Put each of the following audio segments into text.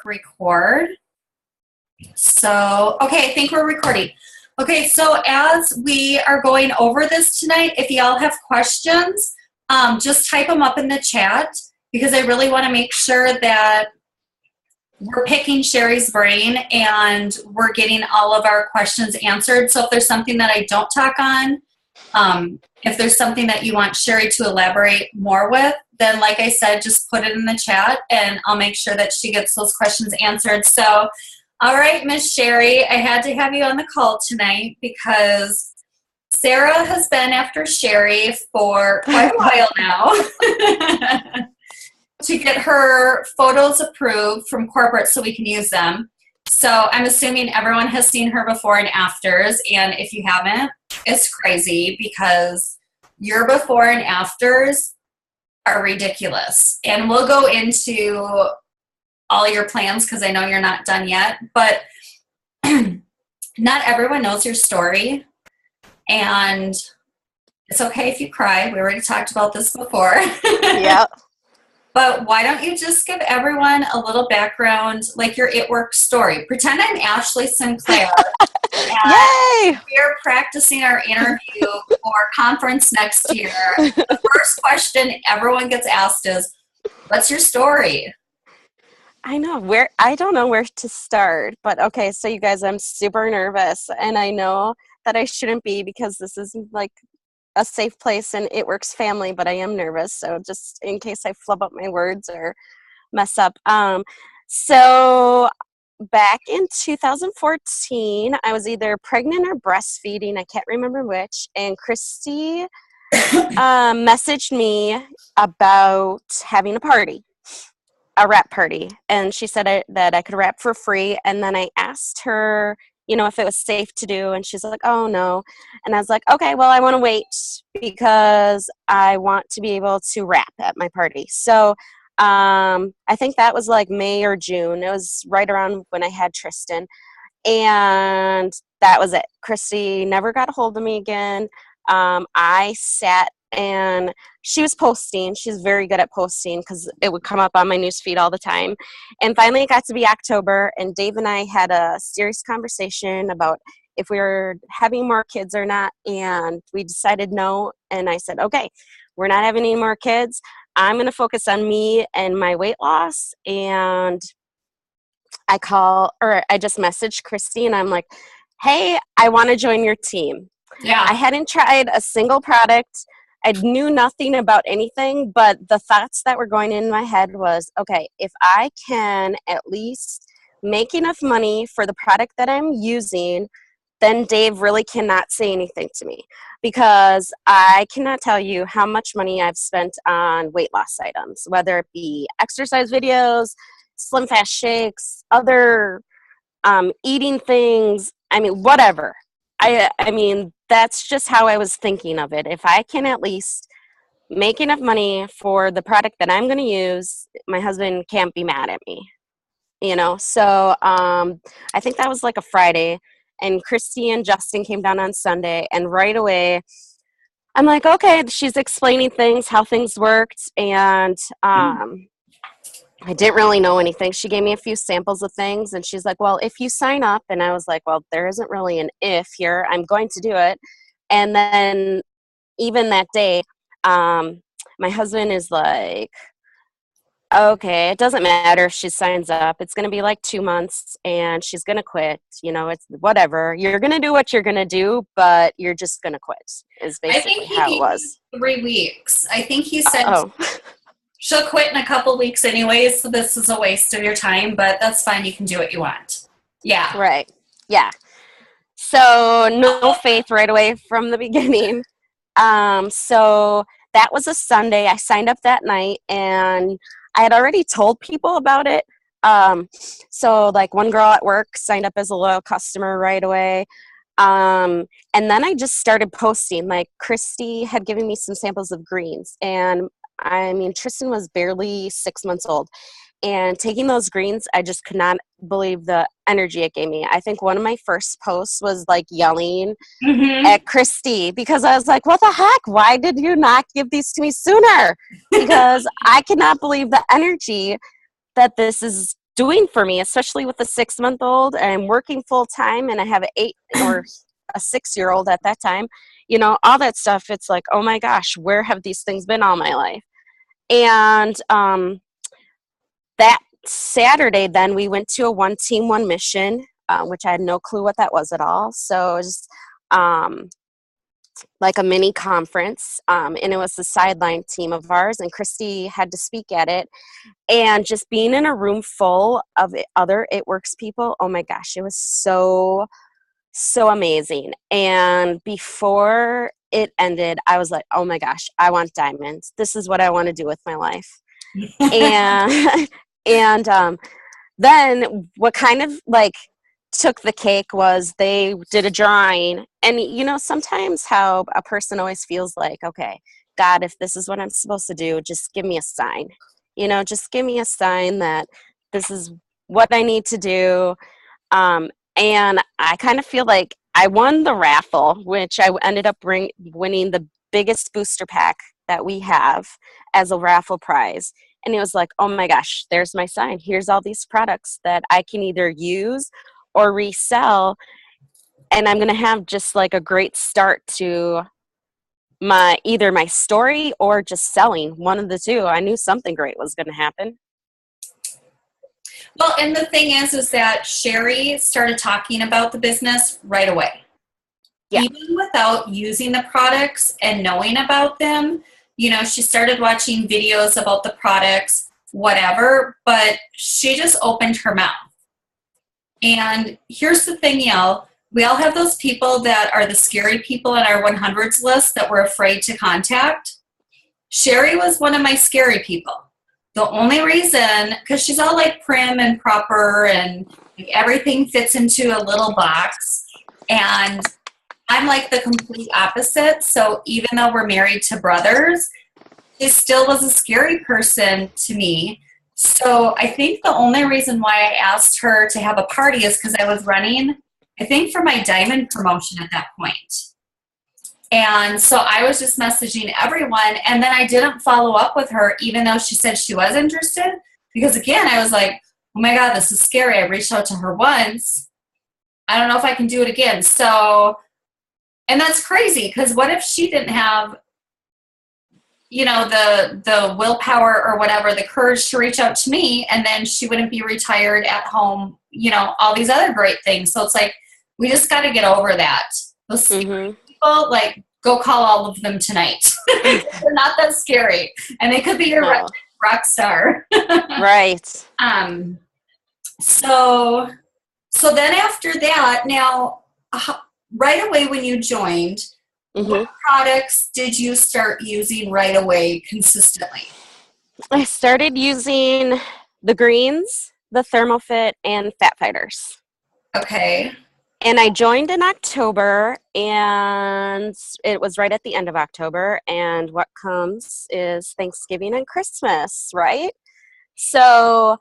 record. So, okay, I think we're recording. Okay, so as we are going over this tonight, if y'all have questions, just type them up in the chat because I really want to make sure that we're picking Sheri's brain and we're getting all of our questions answered. So if there's something that I don't talk on, if there's something that you want Sheri to elaborate more with, then like I said, just put it in the chat and I'll make sure that she gets those questions answered. So, all right, Miss Sheri, I had to have you on the call tonight because Sarah has been after Sheri for quite a while now to get her photos approved from corporate so we can use them. So I'm assuming everyone has seen her before and afters, and if you haven't, it's crazy because your before and afters are ridiculous. And we'll go into all your plans because I know you're not done yet, but not everyone knows your story, and it's okay if you cry. We already talked about this before. Yeah. But why don't you just give everyone a little background, like your It Works story. Pretend I'm Ashley Sinclair. Yay! We're practicing our interview for conference next year. The first question everyone gets asked is, what's your story? I don't know where to start, but okay, so you guys, I'm super nervous, and I know that I shouldn't be because this is like a safe place and It Works family, but I am nervous, so just in case I flub up my words or mess up. So back in 2014, I was either pregnant or breastfeeding, I can't remember which, and Christy messaged me about having a wrap party, and she said that I could wrap for free, and then I asked her, if it was safe to do, and she's like, oh no, and I was like, okay, well, I want to wait because I want to be able to wrap at my party. So I think that was like May or June. It was right around when I had Tristan, and that was it. Christy never got a hold of me again. I sat and she was posting. She's very good at posting because it would come up on my newsfeed all the time. And finally it got to be October, and Dave and I had a serious conversation about if we were having more kids or not, and we decided no. And I said, okay, we're not having any more kids. I'm going to focus on me and my weight loss. And I just messaged Christy and I'm like, hey, I want to join your team. Yeah. I hadn't tried a single product. I knew nothing about anything, but the thoughts that were going in my head was, okay, if I can at least make enough money for the product that I'm using, then Dave really cannot say anything to me, because I cannot tell you how much money I've spent on weight loss items, whether it be exercise videos, Slim Fast shakes, other eating things, whatever. I mean, that's just how I was thinking of it. If I can at least make enough money for the product that I'm going to use, my husband can't be mad at me, So I think that was like a Friday, and Christy and Justin came down on Sunday, and right away I'm like, okay, she's explaining things, how things worked, and I didn't really know anything. She gave me a few samples of things, and she's like, well, if you sign up, and I was like, well, there isn't really an if here. I'm going to do it. And then even that day, my husband is like, okay, it doesn't matter if she signs up. It's going to be like 2 months, and she's going to quit. It's whatever. You're going to do what you're going to do, but you're just going to quit is basically how it was. 3 weeks. I think he said she'll quit in a couple weeks anyways, so this is a waste of your time, but that's fine. You can do what you want. Yeah. Right. Yeah. So no faith right away from the beginning. So that was a Sunday. I signed up that night, and I had already told people about it. So like one girl at work signed up as a loyal customer right away. And then I just started posting. Like Christy had given me some samples of greens, and Tristan was barely 6 months old, and taking those greens, I just could not believe the energy it gave me. I think one of my first posts was like yelling at Christy because I was like, what the heck? Why did you not give these to me sooner? Because I cannot believe the energy that this is doing for me, especially with a 6-month-old. I'm working full time and I have a 6-year-old at that time, all that stuff. It's like, oh my gosh, where have these things been all my life? And that Saturday, then we went to a one team, one mission, which I had no clue what that was at all. So it was like a mini conference, and it was the sideline team of ours, and Christy had to speak at it. And just being in a room full of other It Works people, oh my gosh, it was so, so amazing. And before it ended, I was like, oh my gosh, I want diamonds. This is what I want to do with my life. And and then what kind of like took the cake was they did a drawing. And sometimes how a person always feels like, okay, God, if this is what I'm supposed to do, just give me a sign. Just give me a sign that this is what I need to do. And I kind of feel like I won the raffle, which I ended up winning the biggest booster pack that we have as a raffle prize. And it was like, oh my gosh, there's my sign. Here's all these products that I can either use or resell. And I'm going to have just like a great start to either my story or just selling, one of the two. I knew something great was going to happen. Well, and the thing is that Sheri started talking about the business right away. Yeah. Even without using the products and knowing about them, she started watching videos about the products, whatever, but she just opened her mouth. And here's the thing, y'all. We all have those people that are the scary people on our 100s list that we're afraid to contact. Sheri was one of my scary people. The only reason, because she's all like prim and proper and everything fits into a little box. And I'm like the complete opposite. So even though we're married to brothers, she still was a scary person to me. So I think the only reason why I asked her to have a party is because I was running, I think, for my diamond promotion at that point. And so I was just messaging everyone, and then I didn't follow up with her, even though she said she was interested, because again, I was like, oh my God, this is scary. I reached out to her once. I don't know if I can do it again. So, and that's crazy, because what if she didn't have, the willpower or whatever, the courage to reach out to me, and then she wouldn't be retired at home, all these other great things. So it's like, we just got to get over that. Those scary people, like, go call all of them tonight. They're not that scary. And they could be your rock star. Right. So then after that, now, right away when you joined, what products did you start using right away consistently? I started using the greens, the ThermoFit, and Fat Fighters. Okay. And I joined in October, and it was right at the end of October. And what comes is Thanksgiving and Christmas, right? So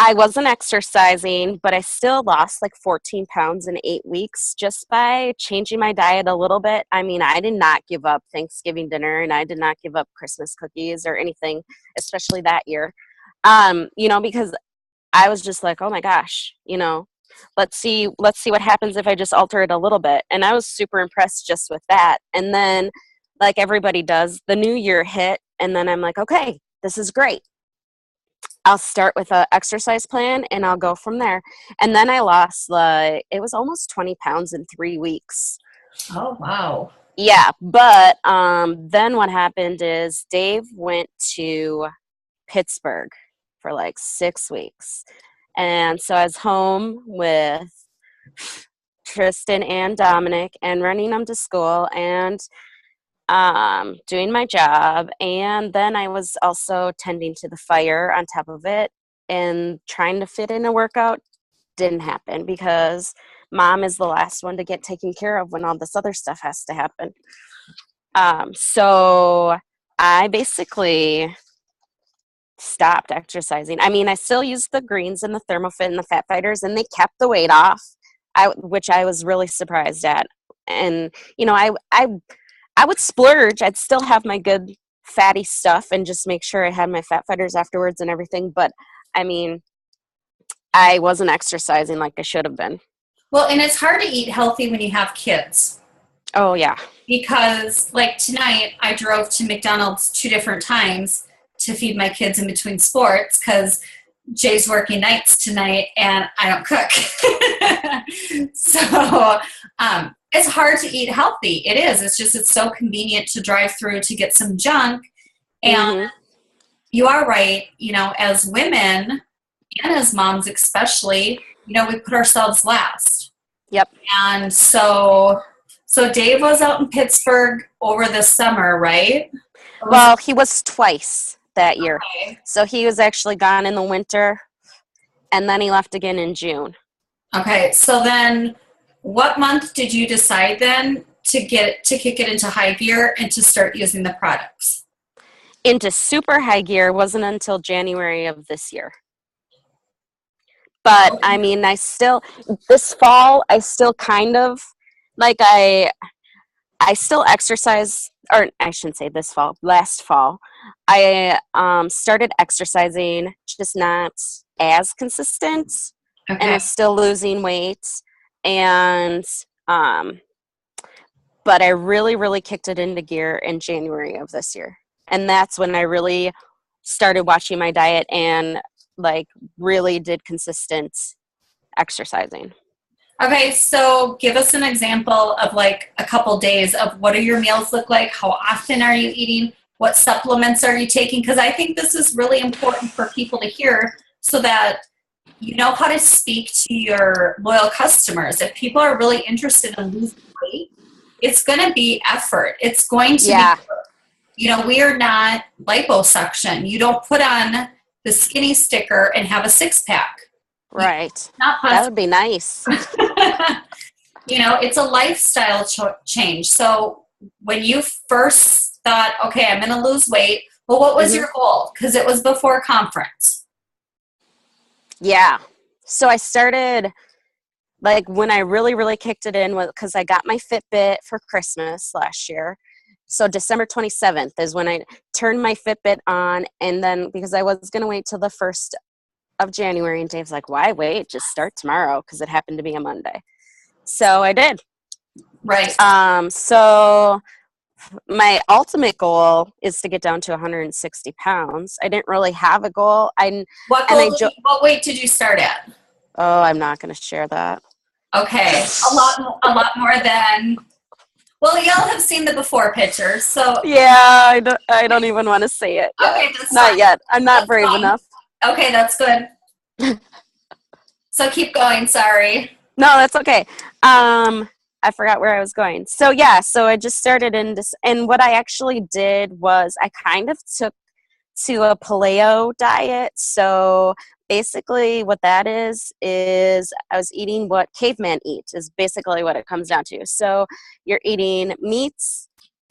I wasn't exercising, but I still lost like 14 pounds in 8 weeks just by changing my diet a little bit. I mean, I did not give up Thanksgiving dinner, and I did not give up Christmas cookies or anything, especially that year. Because I was just like, oh my gosh, let's see what happens if I just alter it a little bit. And I was super impressed just with that. And then, like everybody does, the new year hit, and then I'm like, okay, this is great. I'll start with an exercise plan and I'll go from there. And then I lost it was almost 20 pounds in 3 weeks. Oh, wow. Yeah. But then what happened is Dave went to Pittsburgh for like 6 weeks. And so I was home with Tristan and Dominic and running them to school and doing my job. And then I was also tending to the fire on top of it, and trying to fit in a workout didn't happen because Mom is the last one to get taken care of when all this other stuff has to happen. So I basically stopped exercising. I mean, I still used the greens and the ThermoFit and the Fat Fighters, and they kept the weight off, which I was really surprised at. And, I would splurge. I'd still have my good fatty stuff and just make sure I had my Fat Fighters afterwards and everything. But, I mean, I wasn't exercising like I should have been. Well, and it's hard to eat healthy when you have kids Oh, yeah. because, like tonight, I drove to McDonald's 2 different times to feed my kids in between sports because Jay's working nights tonight and I don't cook. So it's hard to eat healthy. It is. It's just, it's so convenient to drive through to get some junk. And Hmm. you are right, as women and as moms especially, we put ourselves last. Yep. And so Dave was out in Pittsburgh over the summer, right? Or was it Well, he was twice that year. okay? So he was actually gone in the winter, and then he left again in June. Okay, so then what month did you decide then to kick it into high gear and to start using the products? Into super high gear wasn't until January of this year. But I Okay. mean, this fall, I still kind of, like, I still exercise, or I shouldn't say this fall, last fall. I started exercising, just not as consistent, and Okay. was still losing weight. And, um, but I really, really kicked it into gear in January of this year. And that's when I really started watching my diet and like really did consistent exercising. Okay, so give us an example of like a couple days of what do your meals look like? How often are you eating? What supplements are you taking? Because I think this is really important for people to hear so that you know how to speak to your loyal customers. If people are really interested in losing weight, it's going to be effort. It's going to be, Yeah, we are not liposuction. You don't put on the skinny sticker and have a six pack. right. Not That possible. would be nice. It's a lifestyle change. So when you first thought, okay, I'm going to lose weight, well, what was Hmm. your goal? Because it was before conference. Yeah. So I started like when I really, really kicked it in because I got my Fitbit for Christmas last year. So December 27th is when I turned my Fitbit on. And then because I was going to wait till the 1st of January, and Dave's like, why wait? Just start tomorrow because it happened to be a Monday. So I did. Right. So my ultimate goal is to get down to 160 pounds. I didn't really have a goal. What weight did you start at? Oh, I'm not going to share that. Okay. A lot more than, well, y'all have seen the before pictures. So, Yeah, I don't even want to say it yet. okay, that's Not fine. yet. I'm not That's brave fine. enough. Okay, that's good. So keep going. Sorry. No, that's okay. I forgot where I was going. So yeah, so I just started in this, and what I actually did was I kind of took to a paleo diet. So basically, what that is I was eating what cavemen eat. Is basically what it comes down to. So you're eating meats,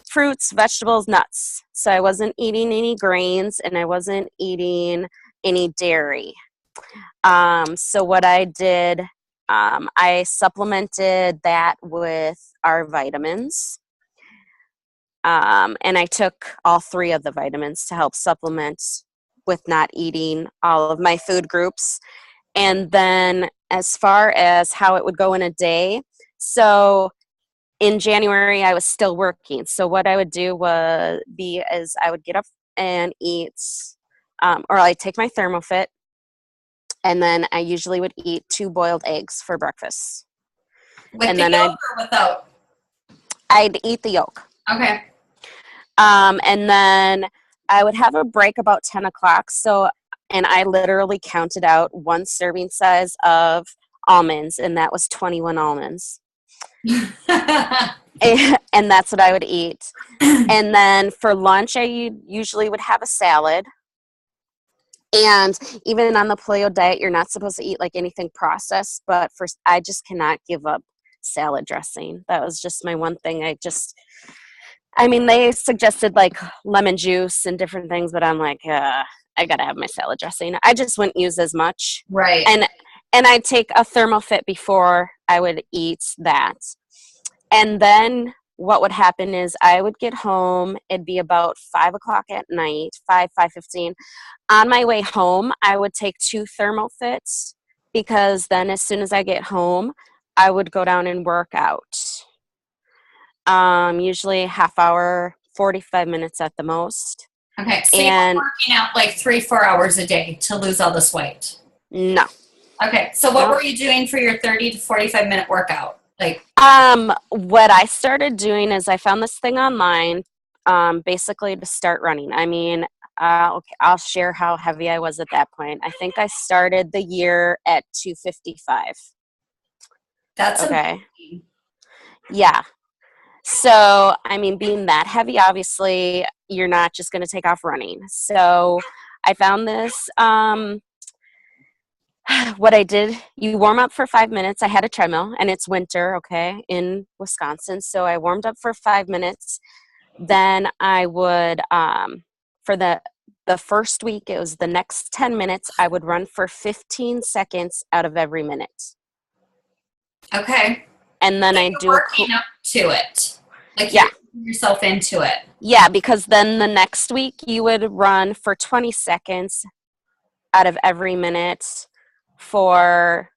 fruits, vegetables, nuts. So I wasn't eating any grains, and I wasn't eating any dairy. So what I did, I supplemented that with our vitamins. And I took all three of the vitamins to help supplement with not eating all of my food groups. And then as far as how it would go in a day, so in January I was still working. So what I would do is I would get up and eat, or I'd take my Thermofit, and then I usually would eat 2 boiled eggs for breakfast. With And the then yolk or without? I'd eat the yolk. Okay. And then I would have a break about 10 o'clock. So, and I literally counted out one serving size of almonds, and that was 21 almonds. And that's what I would eat. And then for lunch, I usually would have a salad. And even on the paleo diet, you're not supposed to eat like anything processed, but first, I just cannot give up salad dressing. That was just my one thing. I mean, they suggested like lemon juice and different things, but I'm like, I gotta have my salad dressing. I just wouldn't use as much. Right. And I'd take a Thermofit before I would eat that. And then what would happen is I would get home. It'd be about 5 o'clock at night, 5:15. On my way home, I would take 2 Thermofits because then as soon as I get home, I would go down and work out. Usually half hour, 45 minutes at the most. Okay, so you were And working out like 3-4 hours a day to lose all this weight. no, Okay, so what no. were you doing for your 30 to 45 minute workout? Like, What I started doing is I found this thing online, basically to start running. I mean, okay, I'll share how heavy I was at that point. I think I started the year at 255. that's Okay. amazing. Yeah. So, I mean, being that heavy, obviously, you're not just going to take off running. So, I found this. What I did, you warm up for 5 minutes. I had a treadmill, and it's winter, okay, in Wisconsin. So, I warmed up for 5 minutes. Then I would, for the first week, it was the next 10 minutes, I would run for 15 seconds out of every minute. Okay. And then So I you're do working up to it. Like yeah. you're putting yourself into it. Yeah, because then the next week you would run for 20 seconds out of every minute for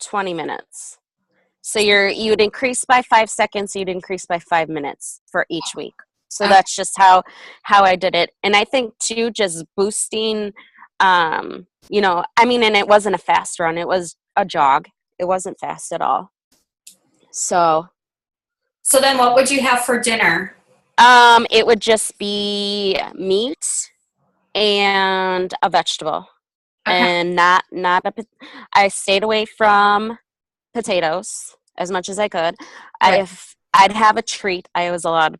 20 minutes. So you would increase by 5 seconds, you'd increase by 5 minutes for each week. So Okay. that's just how I did it. And I think too, just boosting, I mean, and it wasn't a fast run, it was a jog. It wasn't fast at all. So So then what would you have for dinner? it would just be meat and a vegetable, Okay. and not I stayed away from potatoes as much as I could. Right. If I'd have a treat, I was allowed,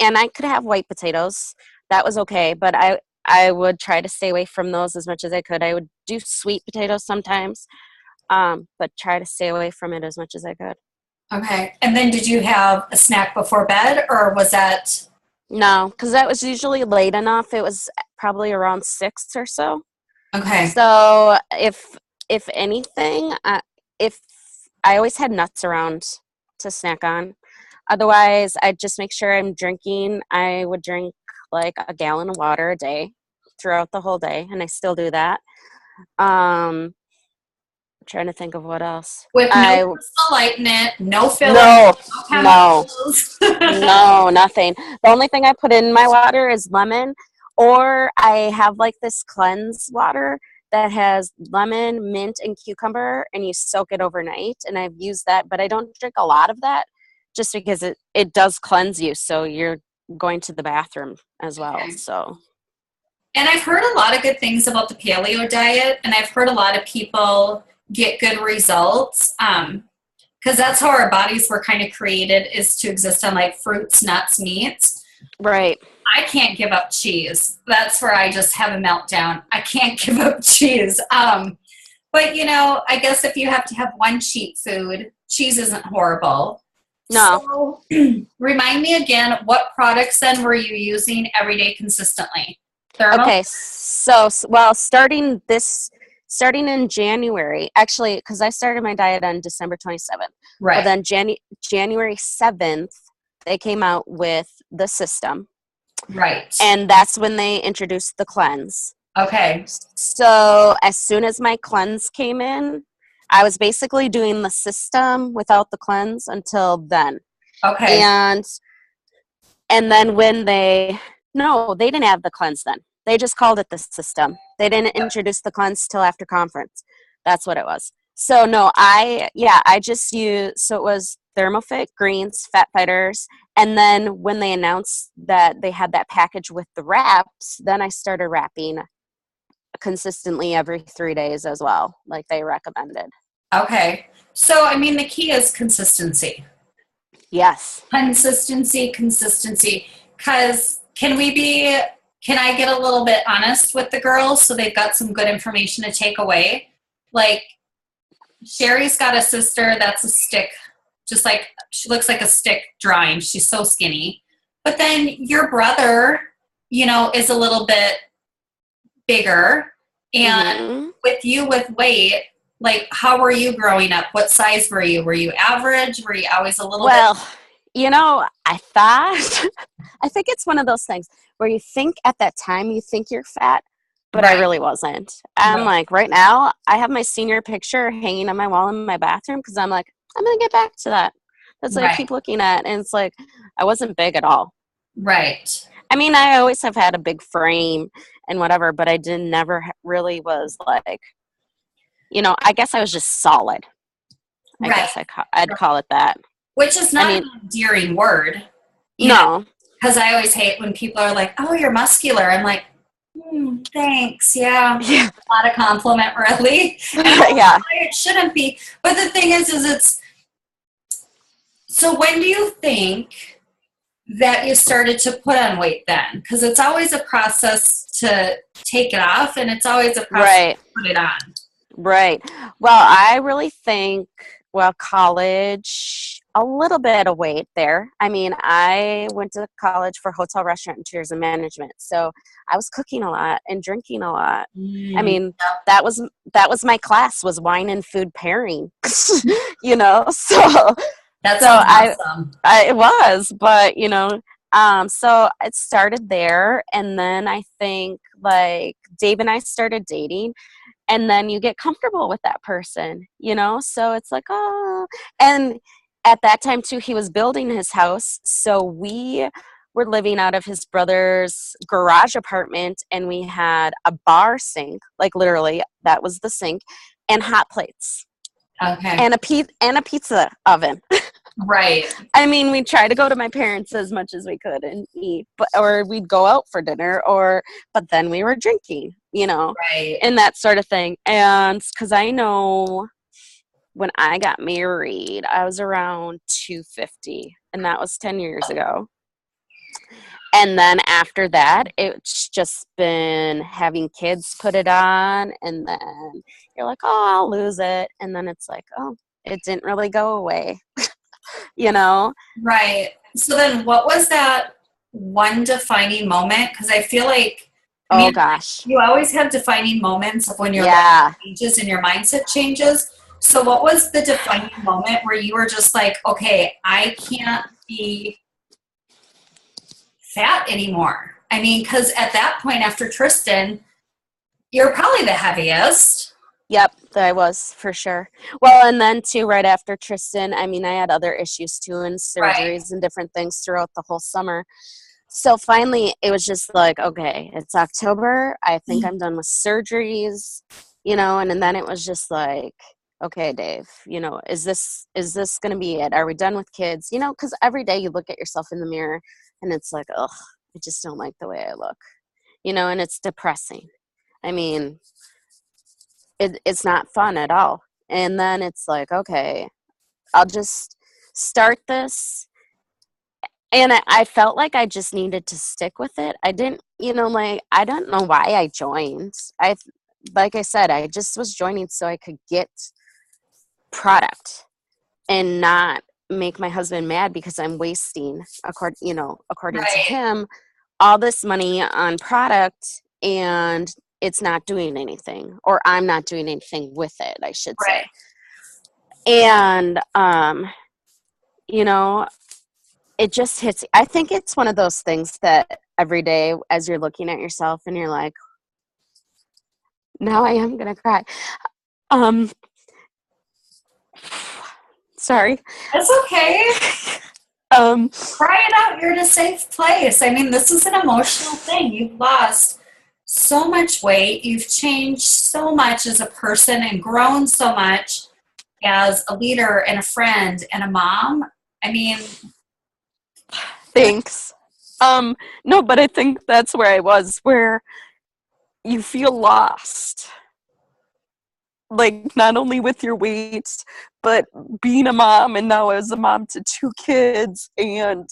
and I could have white potatoes. That was okay, but I would try to stay away from those as much as I could. I would do sweet potatoes sometimes, but try to stay away from it as much as I could. Okay. And then did you have a snack before bed or was that No, because that was usually late enough. It was probably around 6 or so. okay? So if anything, if I always had nuts around to snack on. Otherwise, I'd just make sure I'm drinking. I would drink like a gallon of water a day throughout the whole day, and I still do that. I'm trying to think of what else. With no I crystal light in it, no filler, no no no chemicals. no nothing. The only thing I put in my water is lemon, or I have like this cleanse water that has lemon, mint, and cucumber, and you soak it overnight. And I've used that, but I don't drink a lot of that just because it does cleanse you. So you're going to the bathroom as well. Okay. So, And I've heard a lot of good things about the paleo diet, and I've heard a lot of people get good results. Because that's how our bodies were kind of created, is to exist on like fruits, nuts, meats. right. I can't give up cheese. That's where I just have a meltdown. I can't give up cheese. But I guess if you have to have one cheat food, cheese isn't horrible. No. So remind me again, what products then were you using every day consistently? Thermal? Okay. So, well, starting in January, actually, because I started my diet on December 27th. Well, Right. then January 7th, they came out with the system. Right. And that's when they introduced the cleanse. Okay. So as soon as my cleanse came in, I was basically doing the system without the cleanse until then. Okay. And then when they didn't have the cleanse then. They just called it the system. They didn't introduce the cleanse till after conference. That's what it was. So no, I just used, so it was Thermofit, greens, fat fighters, and then when they announced that they had that package with the wraps, then I started wrapping consistently every 3 days as well, like they recommended. Okay. So, I mean, the key is consistency. Yes. Consistency. Because can I get a little bit honest with the girls so they've got some good information to take away? Like, Sheri's got a sister that's a stick, just like she looks like a stick drawing. She's so skinny. But then your brother, is a little bit bigger. And Mm-hmm. with you with weight, like how were you growing up? What size were you? Were you average? Were you always a little bit? Well, I thought, I think it's one of those things where you think at that time you think you're fat, but I Right. really wasn't. I'm Right. like, right now, I have my senior picture hanging on my wall in my bathroom because I'm like, I'm going to get back to that. That's what I Right. keep looking at. And it's like, I wasn't big at all. Right. I mean, I always have had a big frame and whatever, but I didn't never really was like, I guess I was just solid. I Right. guess I'd call it that. Which is I not mean, an endearing word, no. because I always hate when people are like, "Oh, you're muscular." I'm like, thanks. Yeah, Yeah. not a compliment, really. And Yeah. it shouldn't be. But the thing is it's so. When do you think that you started to put on weight then? Because it's always a process to take it off, and it's always a process Right. to put it on. Right. Well, I really think, college, a little bit of weight there. I mean, I went to college for hotel, restaurant, and tourism management. So I was cooking a lot and drinking a lot. I Mm, mean, that was my class was wine and food pairing. So that so sounds awesome. I it was, but so it started there, and then I think like Dave and I started dating, and then you get comfortable with that person. So it's like, oh, and at that time too, he was building his house, so we were living out of his brother's garage apartment, and we had a bar sink, like literally that was the sink, and hot plates Okay. and a pizza oven. Right. I mean, we try to go to my parents as much as we could and eat, or we'd go out for dinner, but then we were drinking, Right. and that sort of thing. And because I know when I got married, I was around 250, and that was 10 years ago. And then after that, it's just been having kids put it on, and then you're like, oh, I'll lose it. And then it's like, oh, it didn't really go away, you know? Right. So then what was that one defining moment? Because I feel like, I Oh mean, gosh. you always have defining moments of when your life Yeah. changes and your mindset changes. So what was the defining moment where you were just like, okay, I can't be fat anymore? I mean, because at that point after Tristan, you're probably the heaviest. Yep, I was for sure. Well, and then too, right after Tristan, I mean, I had other issues too, and Right. surgeries and different things throughout the whole summer. So finally, it was just like, okay, it's October. I think I'm done with surgeries, and then it was just like, okay, Dave, is this gonna be it? Are we done with kids? Because every day you look at yourself in the mirror, and it's like, ugh, I just don't like the way I look, and it's depressing. I mean, it's not fun at all. And then it's like, okay, I'll just start this. And I felt like I just needed to stick with it. I didn't, I don't know why I joined. Like I said, I just was joining so I could get product and not make my husband mad because I'm wasting, according to Right. him, all this money on product and it's not doing anything, or I'm not doing anything with it, I should say. Right. And you know it just hits. I think it's one of those things that every day as you're looking at yourself and you're like, now I am gonna cry. um Sorry. That's okay. um Cry it out. You're in a safe place. I mean, this is an emotional thing. You've lost so much weight. You've changed so much as a person and grown so much as a leader and a friend and a mom. I mean, Thanks. No, but I think that's where I was, where you feel lost, like not only with your weight, but being a mom, and now as a mom to two kids, and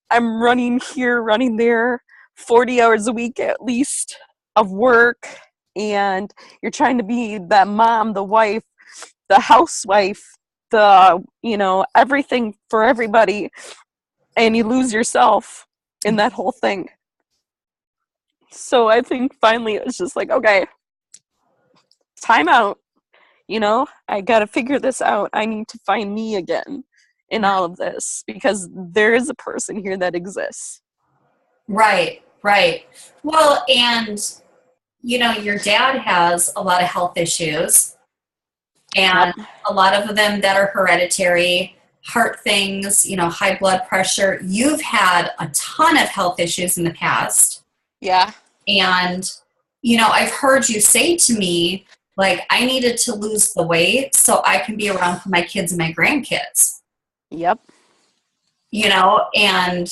I'm running here, running there, 40 hours a week at least of work, and you're trying to be that mom, the wife, the housewife, everything for everybody, and you lose yourself in that whole thing. So I think finally it was just like, okay, time out. I got to figure this out. I need to find me again in all of this because there is a person here that exists. right, right. Well, and your dad has a lot of health issues, and Yep. a lot of them that are hereditary, heart things, high blood pressure. You've had a ton of health issues in the past. Yeah. And, I've heard you say to me, like, I needed to lose the weight so I can be around for my kids and my grandkids, Yep. you know, and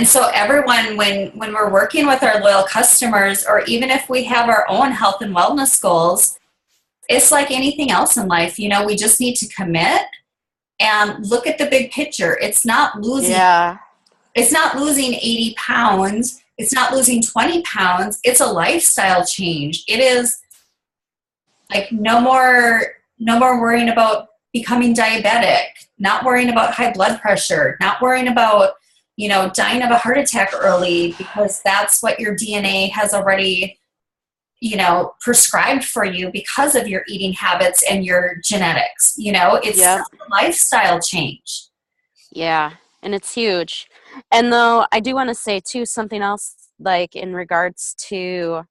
so everyone, when we're working with our loyal customers, or even if we have our own health and wellness goals, it's like anything else in life. We just need to commit and look at the big picture. Yeah. It's not losing 80 pounds. It's not losing 20 pounds. It's a lifestyle change. It is like no more worrying about becoming diabetic, not worrying about high blood pressure, not worrying about, dying of a heart attack early, because that's what your DNA has already, prescribed for you because of your eating habits and your genetics. It's Yep. a lifestyle change. Yeah. And it's huge. And though I do want to say too something else, like in regards to,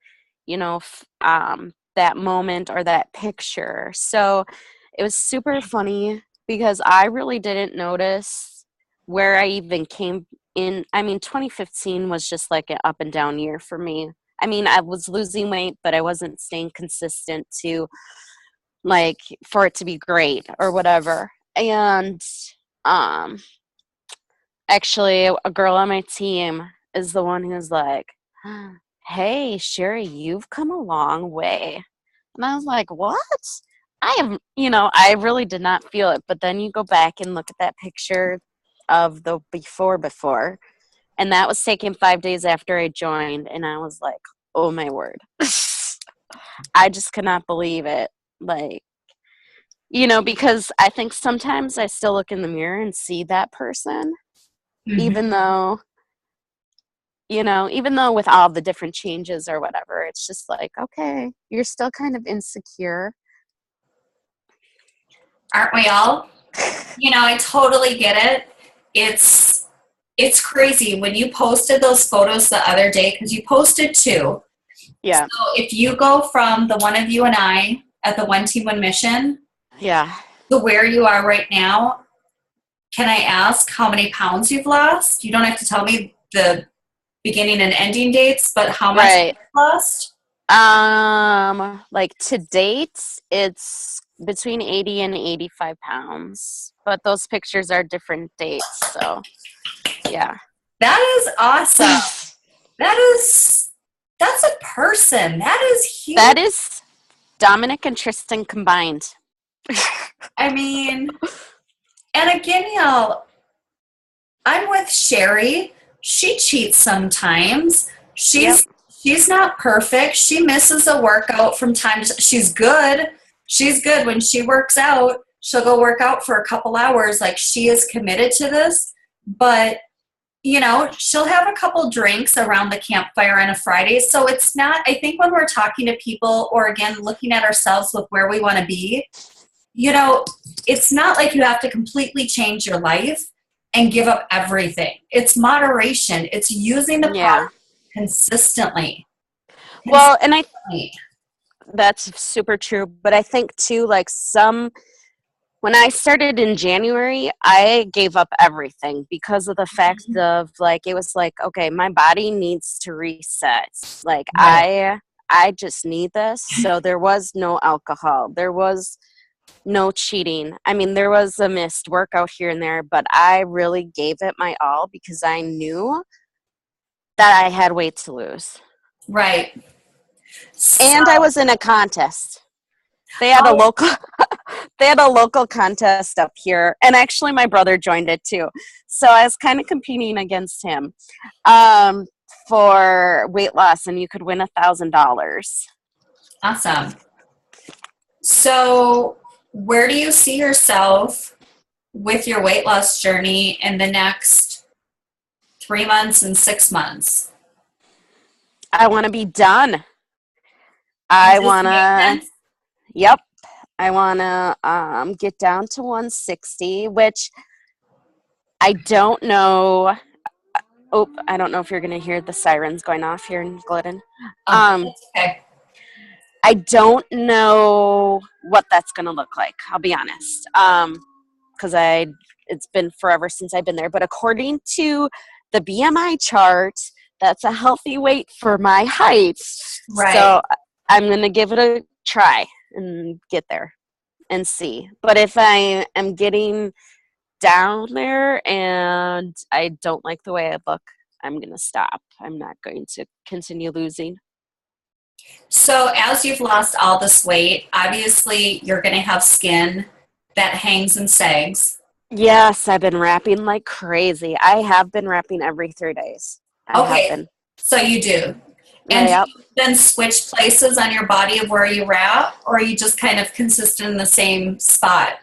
that moment or that picture. So it was super funny because I really didn't notice where I even came in. I mean, 2015 was just like an up and down year for me. I mean, I was losing weight, but I wasn't staying consistent to like for it to be great or whatever. And um actually a girl on my team is the one who's like, "Hey, Sheri, you've come a long way." And I was like, "What?" I really did not feel it. But then you go back and look at that picture of the before, and that was taken 5 days after I joined, and I was like, "Oh my word." I just could not believe it. Like, because I think sometimes I still look in the mirror and see that person, Mhm. even though, even though with all the different changes or whatever, it's just like, okay, you're still kind of insecure. Aren't we all? I totally get it. It's crazy when you posted those photos the other day, because you posted two. So Yeah. if you go from the one of you and I at the One Team One Mission Yeah. to where you are right now, can I ask how many pounds you've lost? You don't have to tell me the beginning and ending dates, but how much Right. you've lost? Like to date, it's between 80 and 85 pounds, but those pictures are different dates. So, yeah. That is awesome. That is that's a person. That is huge. That is Dominic and Tristan combined. I mean, and again, I'm with Sheri. She cheats sometimes. Yep. She's not perfect. She misses a workout from time to she's good. She's good when she works out. She'll go work out for a couple hours, like she is committed to this. But she'll have a couple drinks around the campfire on a Friday. So it's not, I think when we're talking to people, or again looking at ourselves with where we want to be, it's not like you have to completely change your life and give up everything. It's moderation. It's using the Yeah. product consistently. Well, and Consistently. that's super true. But I think too, like when I started in January, I gave up everything because of the fact of like it was like, okay, my body needs to reset. Like Right. I just need this. So there was no alcohol. There was no cheating. I mean, there was a missed workout here and there, but I really gave it my all because I knew that I had weight to lose. Right. So, And I was in a contest. They had a oh, local they had a local contest up here, and actually my brother joined it too. So I was kind of competing against him um, for weight loss, and you could win $1,000. awesome. So, where do you see yourself with your weight loss journey in the next 3 months and 6 months? I want to be done. I Does this want make to, sense? yep, I want to get down to 160, which I don't know. Oh, I don't know if you're going to hear the sirens going off here in Glidden. Oh, Um, that's okay. I don't know what that's going to look like. I'll be honest, because it's been forever since I've been there. But according to the BMI chart, that's a healthy weight for my height. Right. So I'm going to give it a try and get there and see. But if I am getting down there and I don't like the way I look, I'm going to stop. I'm not going to continue losing. So as you've lost all this weight, obviously you're going to have skin that hangs and sags. Yes, I've been wrapping like crazy. I have been wrapping every 3 days. I have Okay, been. so you do. And do Yep. you then switch places on your body of where you wrap, or are you just kind of consistent in the same spot?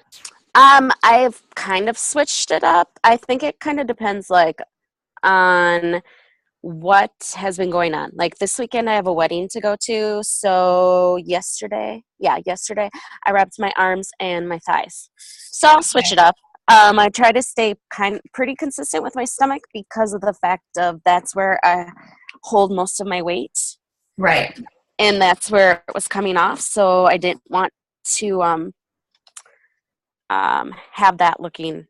I've kind of switched it up. I think it kind of depends, like, on what has been going on. Like this weekend, I have a wedding to go to. So yesterday, I wrapped my arms and my thighs. So I'll switch it up. I try to stay pretty consistent with my stomach because of the fact of that's where I hold most of my weight, Right, and that's where it was coming off. So I didn't want to have that looking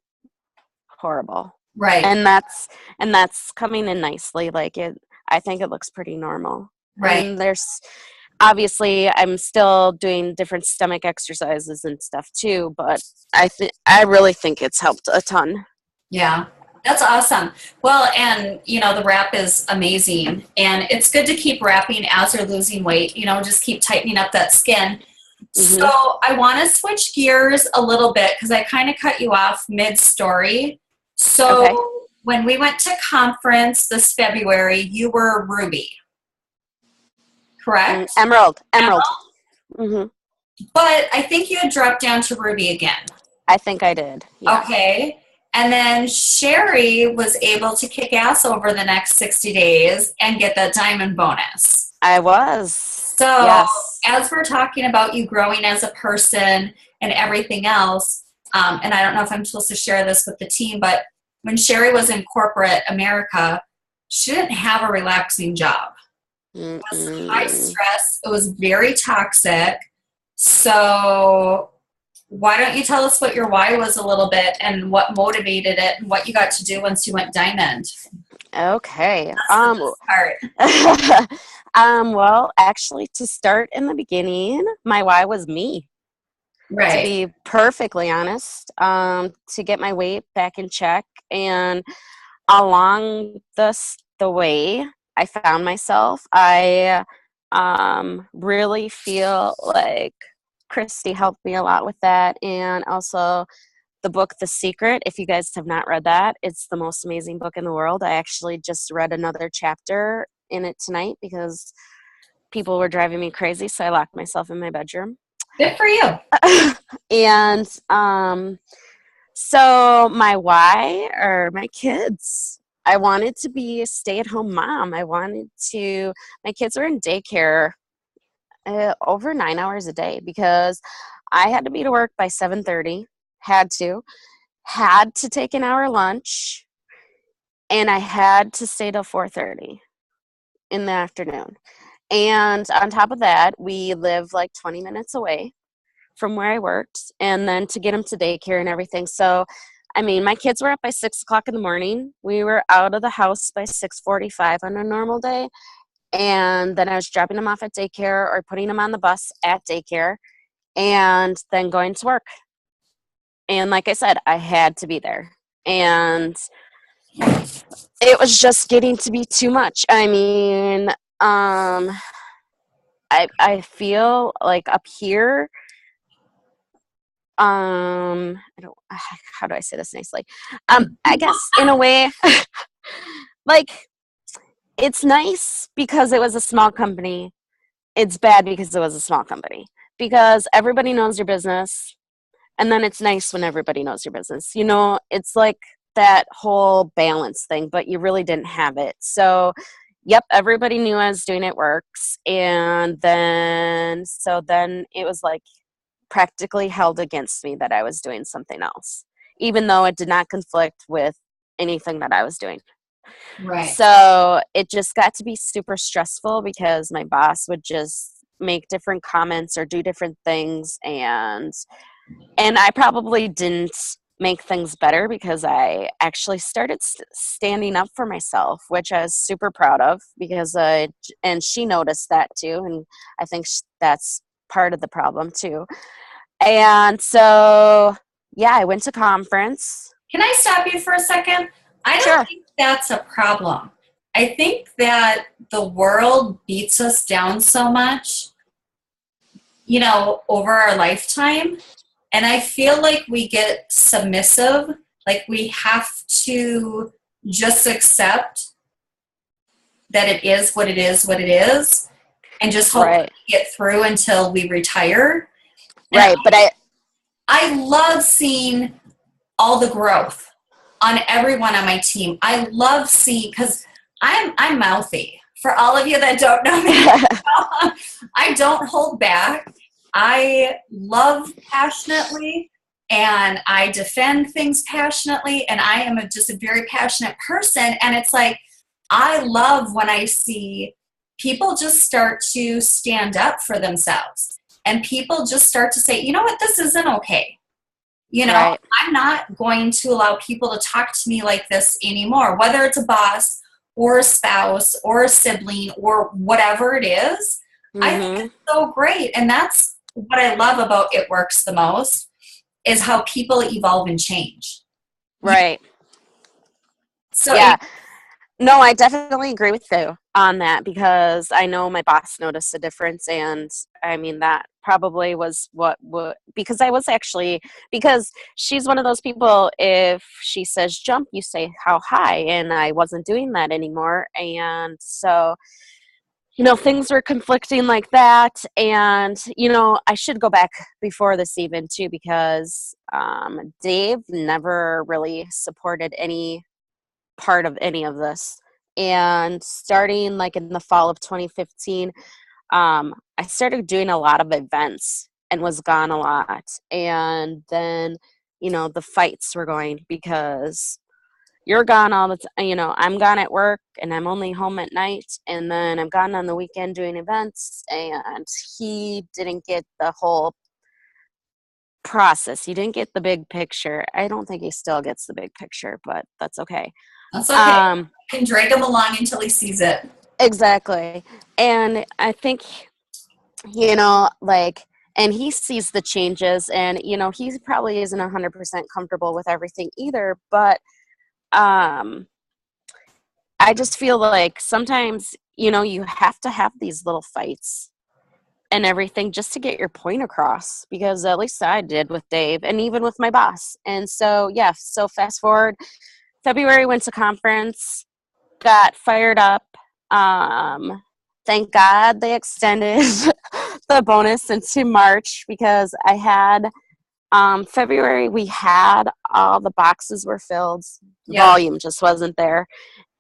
horrible. right, And that's coming in nicely. Like it, I think it looks pretty normal. I right. mean, there's obviously I'm still doing different stomach exercises and stuff too, but I really think it's helped a ton. Yeah, that's awesome. Well, and the wrap is amazing, and it's good to keep wrapping as you're losing weight. Just keep tightening up that skin. So Hmm. I want to switch gears a little bit because I kind of cut you off mid-story. Okay. So when we went to conference this February, you were Ruby, correct? Emerald, emerald. Emerald? Hmm. But I think you had dropped down to Ruby again. I think I did. Yeah, Okay. And then Sheri was able to kick ass over the next 60 days and get that diamond bonus. I was. So, Yes. as we're talking about you growing as a person and everything else, and I don't know if I'm supposed to share this with the team, but when Sheri was in corporate America, she didn't have a relaxing job. It was high Mm-mm. stress, it was very toxic. So, why don't you tell us what your why was a little bit and what motivated it and what you got to do once you went diamond? Okay. That's the best part. Well, actually, to start in the beginning, my why was me, to Right. be perfectly honest, to get my weight back in check. And along the way, I found myself. I really feel like Christy helped me a lot with that. And also, the book The Secret, if you guys have not read that, it's the most amazing book in the world. I actually just read another chapter in it tonight because people were driving me crazy, so I locked myself in my bedroom. Good for you. And so my why are my kids. I wanted to be a stay-at-home mom. My kids were in daycare over 9 hours a day because I had to be to work by 7:30. Had to take an hour lunch, and I had to stay till 4:30 in the afternoon. And on top of that, we live like 20 minutes away from where I worked, and then to get them to daycare and everything. So, I mean, my kids were up by 6 o'clock in the morning. We were out of the house by 6:45 on a normal day, and then I was dropping them off at daycare or putting them on the bus at daycare, and then going to work. And like I said, I had to be there, and it was just getting to be too much. I mean, I feel like up here, I don't, how do I say this nicely? I guess in a way, like it's nice because it was a small company. It's bad because it was a small company because everybody knows your business, and then it's nice when everybody knows your business. It's like that whole balance thing, but you really didn't have it. So, yep, everybody knew I was doing it works, and then it was like practically held against me that I was doing something else, even though it did not conflict with anything that I was doing. Right. So it just got to be super stressful because my boss would just make different comments or do different things, and I probably didn't make things better because I actually started standing up for myself, which I was super proud of because and she noticed that too, and I think that's part of the problem too. And so yeah, I went to conference. Can I stop you for a second? I don't Sure. think that's a problem. I think that the world beats us down so much, over our lifetime. And I feel like we get submissive, like we have to just accept that it is what it is, what it is, and just hope that Right. we get through until we retire. And Right. But I love seeing all the growth on everyone on my team. I love seeing, because I'm mouthy. For all of you that don't know me, I don't hold back. I love passionately, and I defend things passionately, and I am just a very passionate person. And it's like, I love when I see people just start to stand up for themselves, and people just start to say, you know what, this isn't okay. right. I'm not going to allow people to talk to me like this anymore, whether it's a boss or a spouse or a sibling or whatever it is. I think Mhm. it's so great. And that's what I love about It Works the most, is how people evolve and change. You- Right. So, Yeah. No, I definitely agree with you on that because I know my boss noticed a difference, and I mean that probably was what because I was actually because she's one of those people. If she says jump, you say how high, and I wasn't doing that anymore, and so things were conflicting like that, and I should go back before this even too because Dave never really supported any part of any of this. And starting like in the fall of 2015, I started doing a lot of events and was gone a lot. And then, the fights were going because you're gone all the time. I'm gone at work and I'm only home at night. And then I'm gone on the weekend doing events. And he didn't get the whole process. He didn't get the big picture. I don't think he still gets the big picture, but that's okay. that's okay. Um, I can drag him along until he sees it. exactly. And I think, like, and he sees the changes, and, he probably isn't 100% comfortable with everything either. But um, I just feel like sometimes, you have to have these little fights and everything just to get your point across, because at least I did with Dave and even with my boss. And so, yeah, so fast forward, February went to conference, got fired up. Um, thank God they extended the bonus into March because I had February, we had all the boxes were filled, Yeah. volume just wasn't there.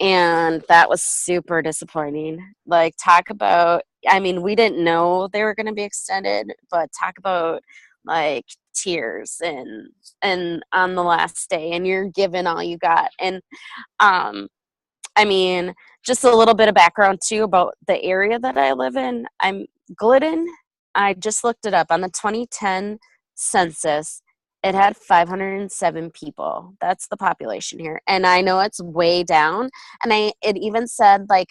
And that was super disappointing. Like, talk about, I mean, we didn't know they were going to be extended, but talk about like tears and on the last day, and you're giving all you got. And um I mean, just a little bit of background too about the area that I live in. I'm Glidden. I just looked it up on the 2010 census. It had 507 people. That's the population here, and I know it's way down. And it even said like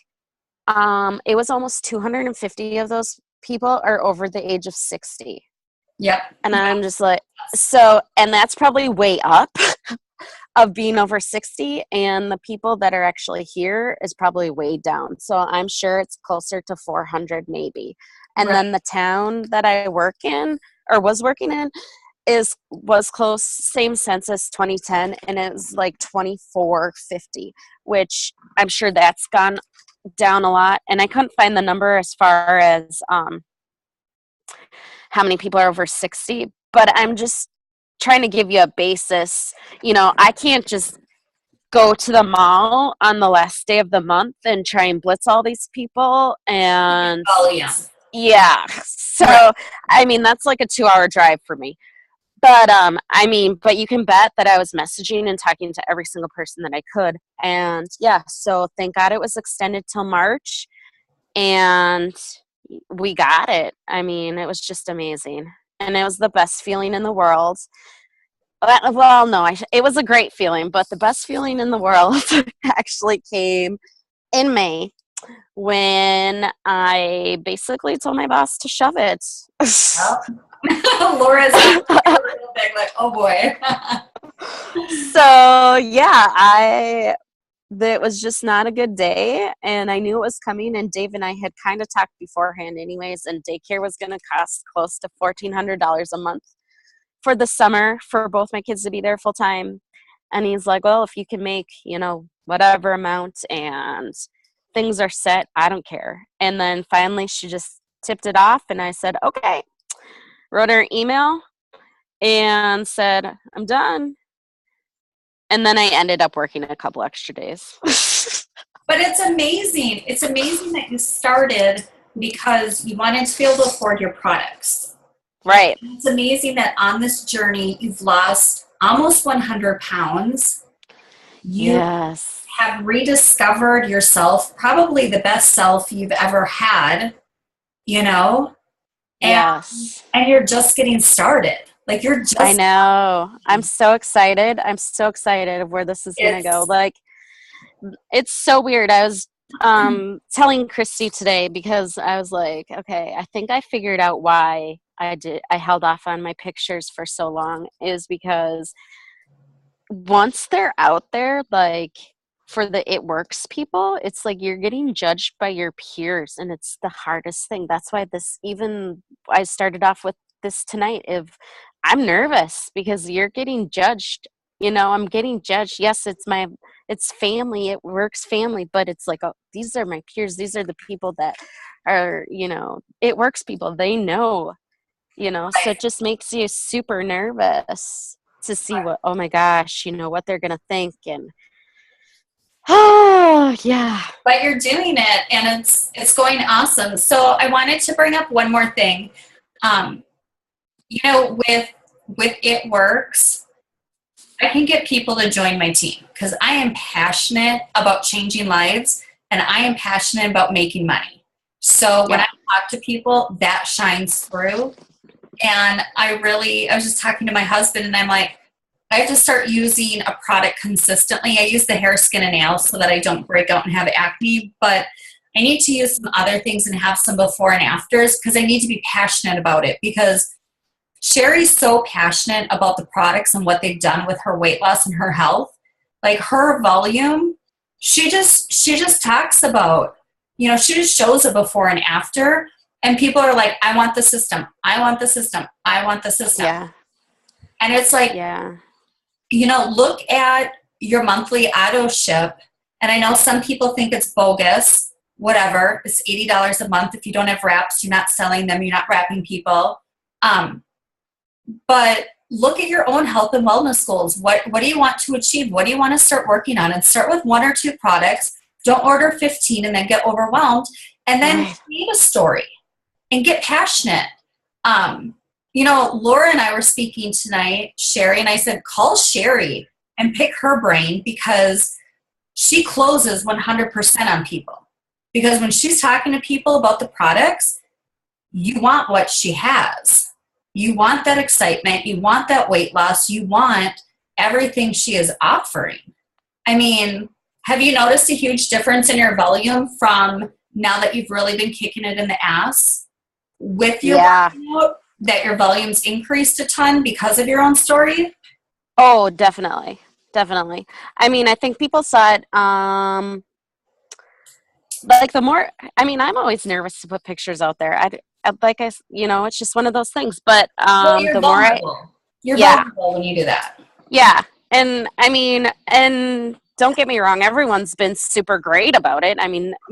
it was almost 250 of those people are over the age of 60. Yep. And I'm just like, so, and that's probably way up of being over 60, and the people that are actually here is probably way down. So I'm sure it's closer to 400 maybe. And Right. then the town that I work in or was working in was close, same census 2010, and it was like 2450, which I'm sure that's gone down a lot. And I couldn't find the number as far as how many people are over 60, but I'm just trying to give you a basis. I can't just go to the mall on the last day of the month and try and blitz all these people. And Volume. yeah, Right. so I mean, that's like a 2-hour drive for me. but you can bet that I was messaging and talking to every single person that I could. And yeah, so thank God it was extended till March, and we got it. I mean, it was just amazing. And it was the best feeling in the world. Well, no, it was a great feeling, but the best feeling in the world actually came in May when I basically told my boss to shove it. Laura's a little bit like, oh boy. So yeah, it was just not a good day, and I knew it was coming, and Dave and I had kind of talked beforehand anyways, and daycare was going to cost close to $1,400 a month for the summer for both my kids to be there full time. And he's like, well, if you can make, whatever amount and things are set, I don't care. And then finally she just tipped it off, and I said, okay. Wrote her an email and said, I'm done. And then I ended up working a couple extra days. But it's amazing. It's amazing that you started because you wanted to be able to afford your products. Right. It's amazing that on this journey, you've lost almost 100 pounds. Yes. Have rediscovered yourself, probably the best self you've ever had, Yes. And you're just getting started. Like you're just. I know. I'm so excited. I'm so excited of where this is going to go. Like, it's so weird. I was telling Christy today because I was like, okay, I think I figured out why I held off on my pictures for so long, is because once they're out there, like for the it works people, it's like you're getting judged by your peers, and it's the hardest thing. That's why I started off with this tonight. If I'm nervous because you're getting judged, I'm getting judged. Yes, it's family, it works family, but it's like, oh, these are my peers. These are the people that are, it works people. They know, so it just makes you super nervous to see oh my gosh, what they're going to think. And oh yeah. But you're doing it, and it's going awesome. So I wanted to bring up one more thing. With It Works, I can get people to join my team because I am passionate about changing lives, and I am passionate about making money. So when I talk to people, that shines through. And I was just talking to my husband, and I'm like, I have to start using a product consistently. I use the hair, skin, and nails so that I don't break out and have acne, but I need to use some other things and have some before and afters because I need to be passionate about it, because Sheri's so passionate about the products and what they've done with her weight loss and her health. Like her volume, she just talks about, she just shows a before and after, and people are like, I want the system. I want the system. I want the system. Yeah. And it's like, look at your monthly auto ship. And I know some people think it's bogus, whatever. It's $80 a month. If you don't have wraps, you're not selling them. You're not wrapping people. But look at your own health and wellness goals. What do you want to achieve? What do you want to start working on? And start with 1 or 2 products. Don't order 15 and then get overwhelmed. And then create a story and get passionate. Laura and I were speaking tonight, Sheri, and I said, call Sheri and pick her brain, because she closes 100% on people. Because when she's talking to people about the products, you want what she has. You want that excitement. You want that weight loss. You want everything she is offering. I mean, have you noticed a huge difference in your volume from now that you've really been kicking it in the ass with your workout, that your volume's increased a ton because of your own story? Oh, definitely. Definitely. I mean, I think people saw it, like the more, I'm always nervous to put pictures out there. It's just one of those things, but, you're the vulnerable. more You're vulnerable when you do that. Yeah. And and don't get me wrong, everyone's been super great about it.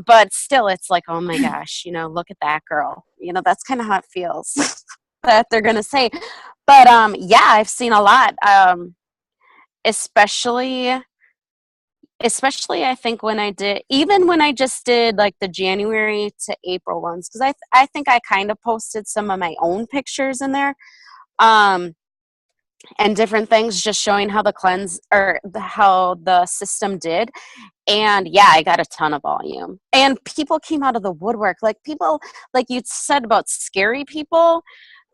But still, it's like, oh my gosh, look at that girl. That's kind of how it feels that they're going to say. But, I've seen a lot, especially I think when I just did like the January to April ones, because I think I kind of posted some of my own pictures in there. and different things, just showing how the cleanse or how the system did. And yeah, I got a ton of volume. And people came out of the woodwork. Like people, like you said about scary people.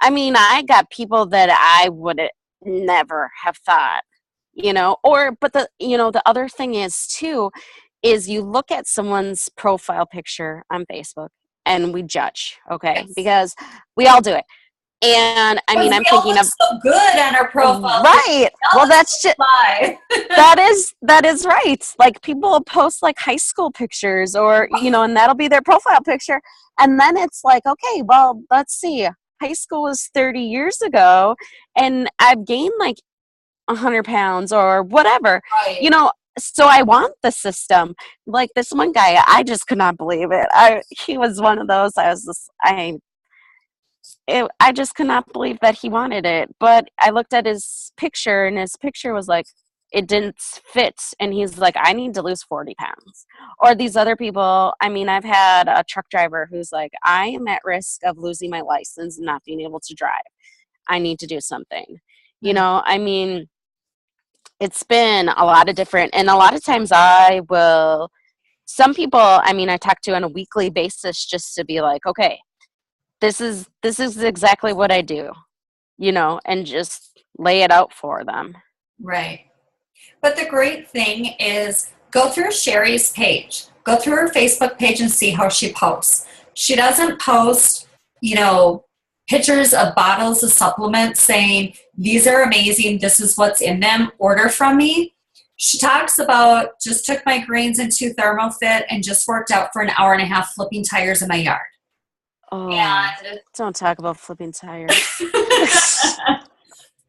I mean, I got people that I would never have thought, but the other thing is too, is you look at someone's profile picture on Facebook and we judge, okay? Yes. Because we all do it. And I mean, Because I'm we all thinking look of so good on our profiles. right. Well, that's just Lie. that is right. Like people will post like high school pictures or and that'll be their profile picture. And then it's like, okay, well, let's see. High school was 30 years ago and I've gained like 100 pounds or whatever. Right. So I want the system. Like this one guy, I just could not believe it. He was one of those. I just could not believe that he wanted it. But I looked at his picture, and his picture was like, it didn't fit. And he's like, I need to lose 40 pounds. Or these other people, I mean, I've had a truck driver who's like, I am at risk of losing my license and not being able to drive. I need to do something. I mean, it's been a lot of different, and a lot of times some people, I mean, I talk to on a weekly basis just to be like, okay, this is exactly what I do, and just lay it out for them. Right. But the great thing is go through Sheri's page. Go through her Facebook page and see how she posts. She doesn't post, pictures of bottles of supplements saying, these are amazing, this is what's in them, order from me. She talks about, just took my greens into ThermoFit and just worked out for an hour and a half flipping tires in my yard. Oh, And don't talk about flipping tires.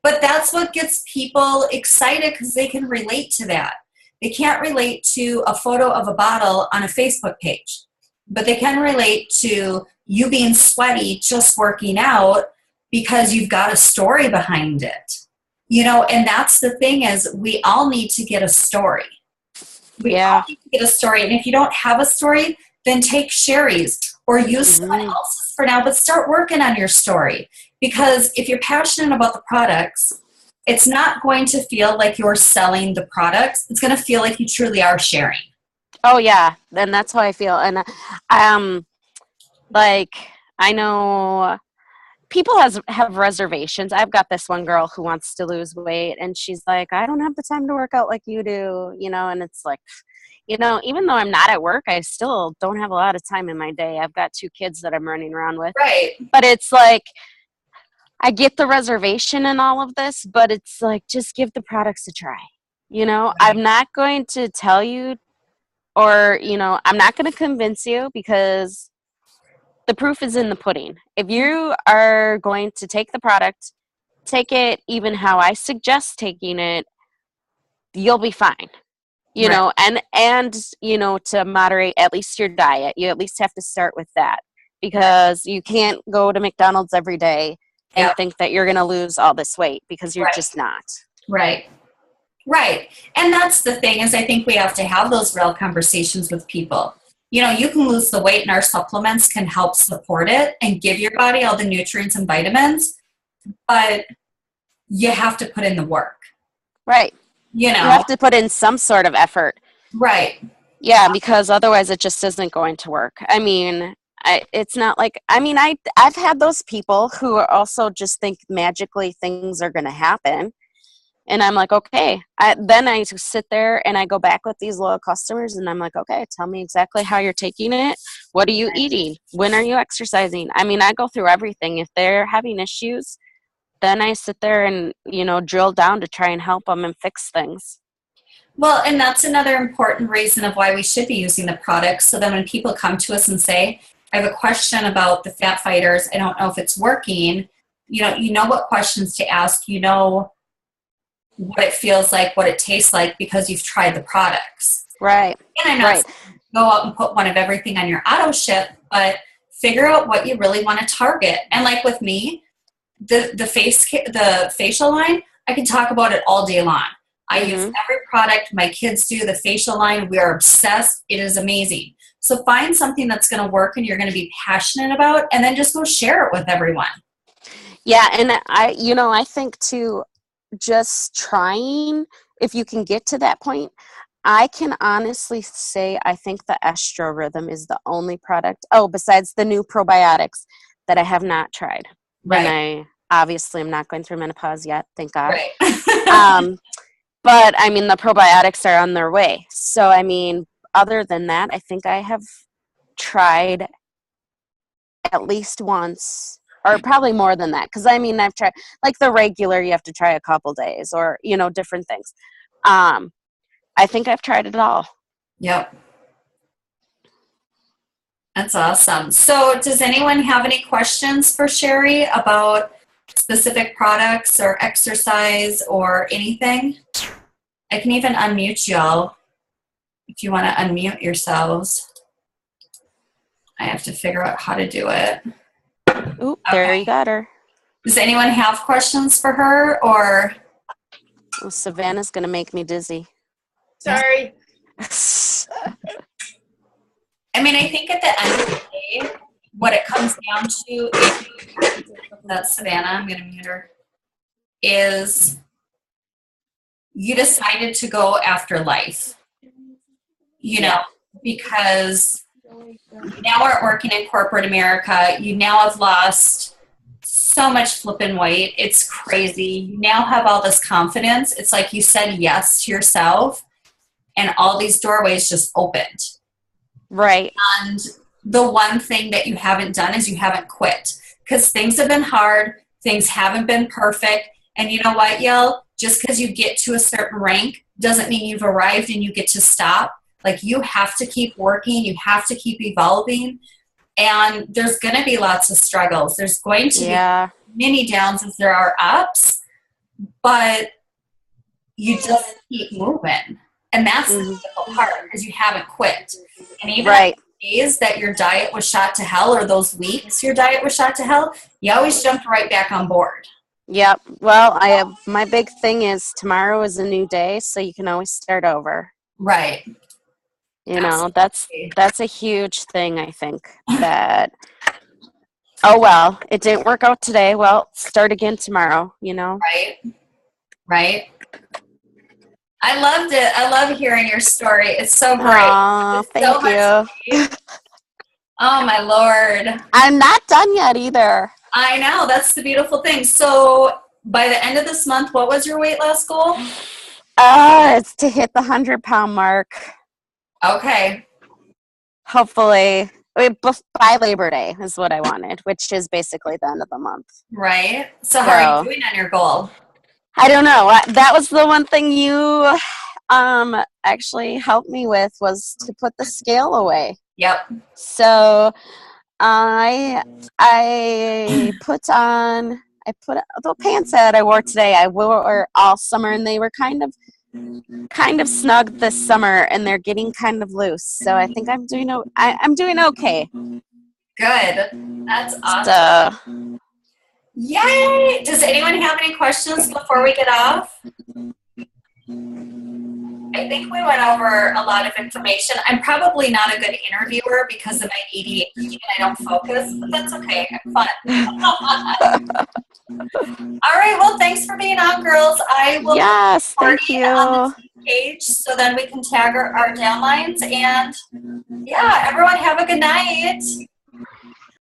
but that's what gets people excited because they can relate to that. They can't relate to a photo of a bottle on a Facebook page, but they can relate to you being sweaty just working out because you've got a story behind it. And that's the thing is we all need to get a story. We all need to get a story. And if you don't have a story, then take Sheri's or use someone else's for now, but start working on your story. Because if you're passionate about the products, it's not going to feel like you're selling the products. It's going to feel like you truly are sharing. Oh yeah, and that's how I feel. And like I know people have reservations. I've got this one girl who wants to lose weight, and she's like, I don't have the time to work out like you do, and it's like, even though I'm not at work, I still don't have a lot of time in my day. I've got 2 kids that I'm running around with. Right. But it's like, I get the reservation and all of this, but it's like, just give the products a try. Right. I'm not going to tell you or, I'm not going to convince you because the proof is in the pudding. If you are going to take the product, take it even how I suggest taking it, you'll be fine. And to moderate at least your diet, you at least have to start with that because you can't go to McDonald's every day and think that you're going to lose all this weight because you're just not. Right. And that's the thing is I think we have to have those real conversations with people. You can lose the weight and our supplements can help support it and give your body all the nutrients and vitamins, but you have to put in the work. Right. You have to put in some sort of effort. Right. Yeah, because otherwise it just isn't going to work. I mean, it's not like, I've had those people who are also just think magically things are going to happen. And I'm like, okay. Then I sit there and I go back with these loyal customers and I'm like, okay, tell me exactly how you're taking it. What are you eating? When are you exercising? I mean, I go through everything. If they're having issues, then I sit there and, drill down to try and help them and fix things. Well, and that's another important reason of why we should be using the products. So then when people come to us and say, I have a question about the Fat Fighters, I don't know if it's working, you know what questions to ask, what it feels like, what it tastes like because you've tried the products. Right. And I'm not saying go out and put one of everything on your auto ship, but figure out what you really want to target. And like with me, the facial line, I can talk about it all day long. I use every product. My kids do the facial line. We are obsessed. It is amazing. So find something that's going to work and you're going to be passionate about, and then just go share it with everyone. Yeah, and I think too, just trying, if you can get to that point, I can honestly say I think the Estro Rhythm is the only product, besides the new probiotics, that I have not tried. And Right. I obviously am not going through menopause yet, thank God. Right. But I mean, the probiotics are on their way. So, I mean, other than that, I think I have tried at least once, or probably more than that. Because I mean, I've tried like the regular, you have to try a couple days, or different things. I think I've tried it all. Yep. That's awesome. So does anyone have any questions for Sheri about specific products or exercise or anything? I can even unmute y'all if you want to unmute yourselves. I have to figure out how to do it. Oop, there you got her. Does anyone have questions for her, or? Well, Savannah's going to make me dizzy. Sorry. I mean, I think at the end of the day, what it comes down to is, that's Savannah, I'm going to mute her, is you decided to go after life, because you now aren't working in corporate America. You now have lost so much flipping weight. It's crazy. You now have all this confidence. It's like you said yes to yourself, and all these doorways just opened. Right. And the one thing that you haven't done is you haven't quit, because things have been hard. Things haven't been perfect. And you know what, y'all? Just because you get to a certain rank doesn't mean you've arrived and you get to stop. Like, you have to keep working. You have to keep evolving. And there's going to be lots of struggles. There's going to be many downs as there are ups. But you just keep moving. And that's the difficult part, because you haven't quit. And even on the days that your diet was shot to hell, or those weeks your diet was shot to hell, you always jumped right back on board. Yep. Well, my big thing is tomorrow is a new day, so you can always start over. Right. Absolutely. That's a huge thing, I think, that, it didn't work out today. Well, start again tomorrow, Right. I loved it. I love hearing your story. It's so great. Aw, thank you. Oh, my Lord. I'm not done yet either. I know. That's the beautiful thing. So by the end of this month, what was your weight loss goal? It's to hit the 100-pound mark. Okay. Hopefully, by Labor Day is what I wanted, which is basically the end of the month. Right. So how are you doing on your goal? I don't know. That was the one thing you actually helped me with, was to put the scale away. Yep. So I put the pants that I wore today. I wore all summer, and they were kind of snug this summer, and they're getting kind of loose. So I think I'm doing okay. Good. That's awesome. Yay! Does anyone have any questions before we get off? I think we went over a lot of information. I'm probably not a good interviewer because of my ADHD and I don't focus, but that's okay. I'm fun. All right. Well, thanks for being on, girls. I will thank you. On the page so then we can tag our downlines. And yeah, everyone have a good night.